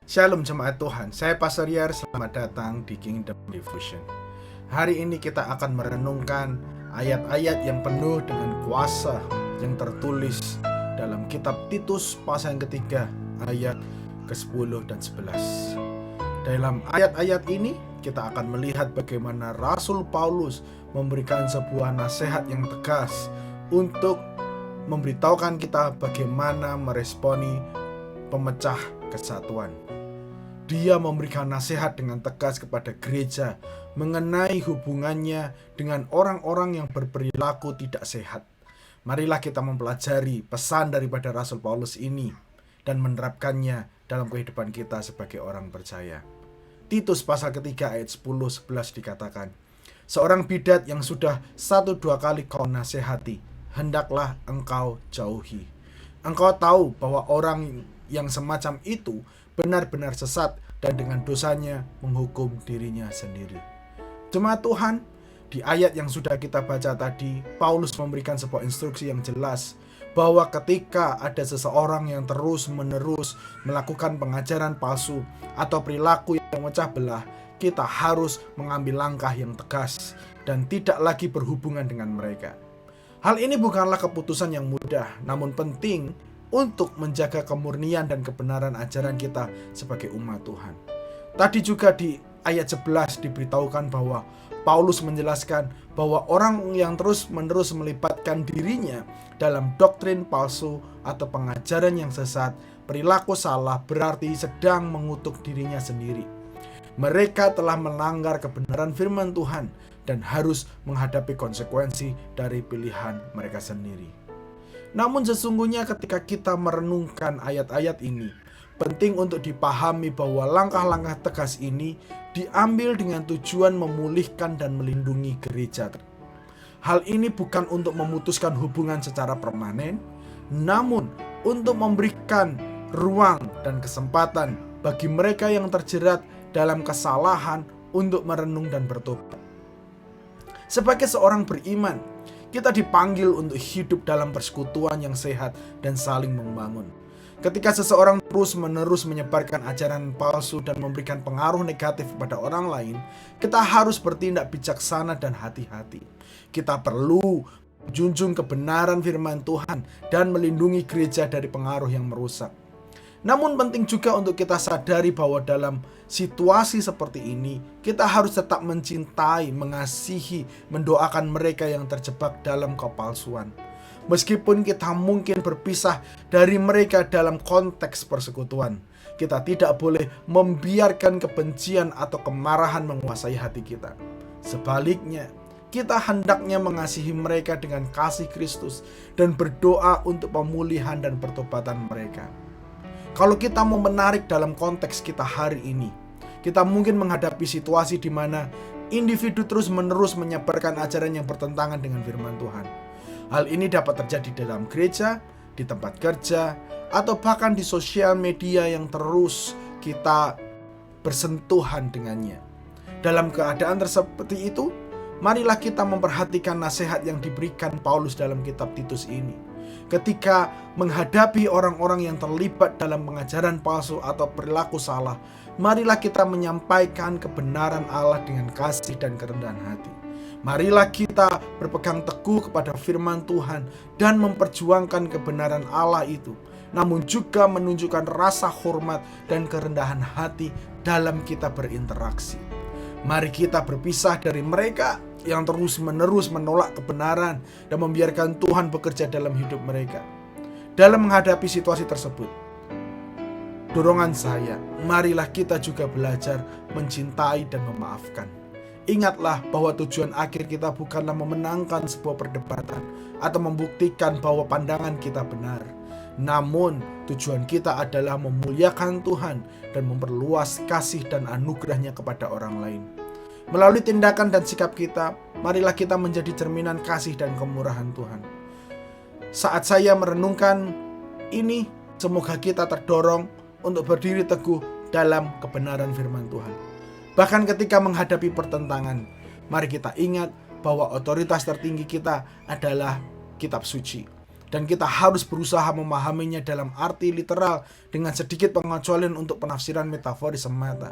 Shalom jemaat Tuhan, saya Pastor Yar, selamat datang di Kingdom Devotion. Hari ini kita akan merenungkan ayat-ayat yang penuh dengan kuasa yang tertulis dalam kitab Titus pasal yang ketiga ayat ke-10 dan 11. Dalam ayat-ayat ini kita akan melihat bagaimana Rasul Paulus memberikan sebuah nasihat yang tegas untuk memberitahukan kita bagaimana meresponi pemecah kesatuan. Dia memberikan nasihat dengan tegas kepada gereja mengenai hubungannya dengan orang-orang yang berperilaku tidak sehat. Marilah kita mempelajari pesan daripada Rasul Paulus ini dan menerapkannya dalam kehidupan kita sebagai orang percaya. Titus pasal ketiga ayat 10-11 dikatakan, seorang bidat yang sudah 1-2 kali kau nasihati, hendaklah engkau jauhi. Engkau tahu bahwa orang yang semacam itu benar-benar sesat dan dengan dosanya menghukum dirinya sendiri. Jemaat Tuhan, di ayat yang sudah kita baca tadi, Paulus memberikan sebuah instruksi yang jelas bahwa ketika ada seseorang yang terus-menerus melakukan pengajaran palsu atau perilaku yang memecah belah, kita harus mengambil langkah yang tegas dan tidak lagi berhubungan dengan mereka. Hal ini bukanlah keputusan yang mudah, namun penting untuk menjaga kemurnian dan kebenaran ajaran kita sebagai umat Tuhan. Tadi juga di ayat 11 diberitahukan bahwa Paulus menjelaskan bahwa orang yang terus-menerus melibatkan dirinya dalam doktrin palsu atau pengajaran yang sesat, perilaku salah, berarti sedang mengutuk dirinya sendiri. Mereka telah melanggar kebenaran firman Tuhan dan harus menghadapi konsekuensi dari pilihan mereka sendiri. Namun sesungguhnya ketika kita merenungkan ayat-ayat ini, penting untuk dipahami bahwa langkah-langkah tegas ini diambil dengan tujuan memulihkan dan melindungi gereja. Hal ini bukan untuk memutuskan hubungan secara permanen, namun untuk memberikan ruang dan kesempatan bagi mereka yang terjerat dalam kesalahan untuk merenung dan bertobat. Sebagai seorang beriman, kita dipanggil untuk hidup dalam persekutuan yang sehat dan saling membangun. Ketika seseorang terus-menerus menyebarkan ajaran palsu dan memberikan pengaruh negatif kepada orang lain, kita harus bertindak bijaksana dan hati-hati. Kita perlu menjunjung kebenaran firman Tuhan dan melindungi gereja dari pengaruh yang merusak. Namun penting juga untuk kita sadari bahwa dalam situasi seperti ini, kita harus tetap mencintai, mengasihi, mendoakan mereka yang terjebak dalam kepalsuan. Meskipun kita mungkin berpisah dari mereka dalam konteks persekutuan, kita tidak boleh membiarkan kebencian atau kemarahan menguasai hati kita. Sebaliknya, kita hendaknya mengasihi mereka dengan kasih Kristus dan berdoa untuk pemulihan dan pertobatan mereka. Kalau kita mau menarik dalam konteks kita hari ini, kita mungkin menghadapi situasi di mana individu terus-menerus menyebarkan ajaran yang bertentangan dengan firman Tuhan. Hal ini dapat terjadi dalam gereja, di tempat kerja, atau bahkan di sosial media yang terus kita bersentuhan dengannya. Dalam keadaan seperti itu, marilah kita memperhatikan nasihat yang diberikan Paulus dalam kitab Titus ini. Ketika menghadapi orang-orang yang terlibat dalam pengajaran palsu atau perilaku salah, marilah kita menyampaikan kebenaran Allah dengan kasih dan kerendahan hati. Marilah kita berpegang teguh kepada firman Tuhan dan memperjuangkan kebenaran Allah itu, namun juga menunjukkan rasa hormat dan kerendahan hati dalam kita berinteraksi. Mari kita berpisah dari mereka yang terus-menerus menolak kebenaran dan membiarkan Tuhan bekerja dalam hidup mereka. Dalam menghadapi situasi tersebut, dorongan saya, marilah kita juga belajar mencintai dan memaafkan. Ingatlah bahwa tujuan akhir kita bukanlah memenangkan sebuah perdebatan atau membuktikan bahwa pandangan kita benar. Namun, tujuan kita adalah memuliakan Tuhan dan memperluas kasih dan anugerahnya kepada orang lain. Melalui tindakan dan sikap kita, marilah kita menjadi cerminan kasih dan kemurahan Tuhan. Saat saya merenungkan ini, semoga kita terdorong untuk berdiri teguh dalam kebenaran firman Tuhan. Bahkan ketika menghadapi pertentangan, mari kita ingat bahwa otoritas tertinggi kita adalah kitab suci. dan kita harus berusaha memahaminya dalam arti literal dengan sedikit pengecualian untuk penafsiran metaforis semata.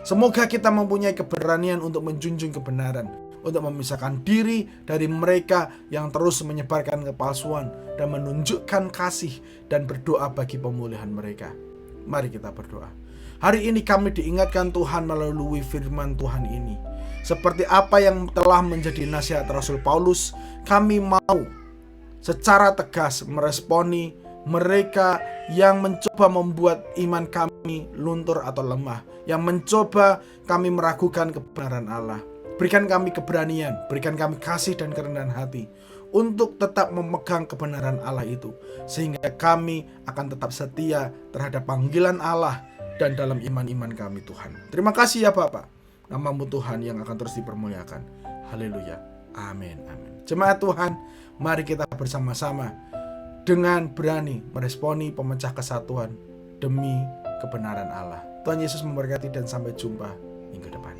Semoga kita mempunyai keberanian untuk menjunjung kebenaran, untuk memisahkan diri dari mereka yang terus menyebarkan kepalsuan dan menunjukkan kasih dan berdoa bagi pemulihan mereka. Mari kita berdoa. Hari ini kami diingatkan Tuhan melalui firman Tuhan ini. Seperti apa yang telah menjadi nasihat Rasul Paulus, kami mau secara tegas meresponi mereka yang mencoba membuat iman kami luntur atau lemah, yang mencoba kami meragukan kebenaran Allah. Berikan kami keberanian, berikan kami kasih dan kerendahan hati untuk tetap memegang kebenaran Allah itu, sehingga kami akan tetap setia terhadap panggilan Allah dan dalam iman-iman kami Tuhan. Terima kasih ya Bapak, nama-Mu Tuhan yang akan terus dipermuliakan. Haleluya, amin, amin. Jemaat Tuhan, mari kita bersama-sama dengan berani meresponi pemecah kesatuan demi kebenaran Allah. Tuhan Yesus memberkati dan sampai jumpa minggu depan.